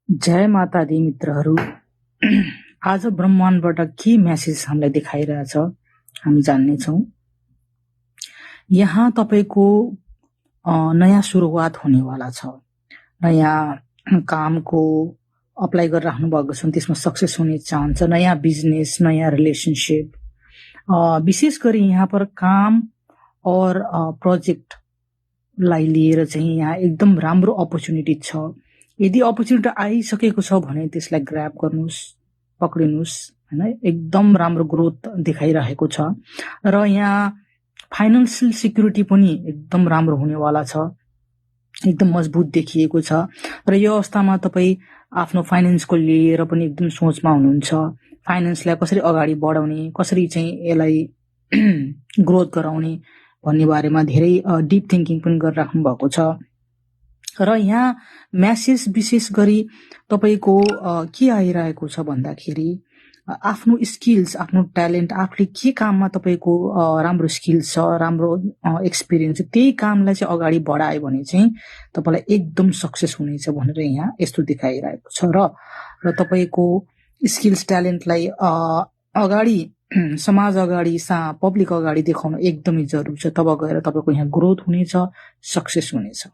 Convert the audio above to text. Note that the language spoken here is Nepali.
जय माता दी मित्रहरू। आज ब्रह्माण्डबाट के मेसेज हामीलाई देखाइरहेछ हामी जान्नेछौँ। यहाँ तपाईको नयाँ सुरुवात हुनेवाला छ। नयाँ कामको अप्लाई गरिराख्नु भएको छ, त्यसमा सक्सेस हुने चाहन्छ। नयाँ बिजनेस, नयाँ रिलेशनशिप, विशेष गरी यहाँ पर काम और प्रोजेक्टलाई लिएर चाहिँ यहाँ एकदम राम्रो अपर्च्युनिटी छ। यदि अपर्च्युनिटी आइसकेको छ भने त्यसलाई ग्र्याब गर्नुस्, पक्रिनुस्, हैन। एकदम राम्रो ग्रोथ देखाइरहेको छ र यहाँ फाइनान्शियल सिक्युरिटी पनि एकदम राम्रो हुनेवाला छ, एकदम मजबुत देखिएको छ। र यो अवस्थामा तपाई आफ्नो फाइनान्सको लिएर पनि एकदम सोचमा हुनुहुन्छ। फाइनान्सलाई कसरी अगाडि बढाउने, कसरी चाहिँ यसलाई ग्रोथ गराउने भन्ने बारेमा धेरै डीप थिंकिङ पनि गरिराख्नु भएको छ। र यहाँ मेसेज विशेष गरी तपाईको के आइरहेको छ भन्दाखेरि आफ्नो स्किल्स, आफ्नो ट्यालेन्ट, आफूले के काममा तपाईको राम्रो स्किल्स छ, राम्रो एक्सपिरियन्स छ, त्यही कामलाई चाहिँ अगाडि बढायो भने चाहिँ तपाईलाई एकदम सक्सेस हुनेछ भनेर यहाँ यस्तो देखाइरहेको छ। र तपाईको स्किल्स, ट्यालेन्टलाई अगाडि समाज अगाडि, पब्लिक अगाडि देखाउन एकदमै जरुरी छ। तब गएर तपाईको यहाँ ग्रोथ हुनेछ, सक्सेस हुनेछ।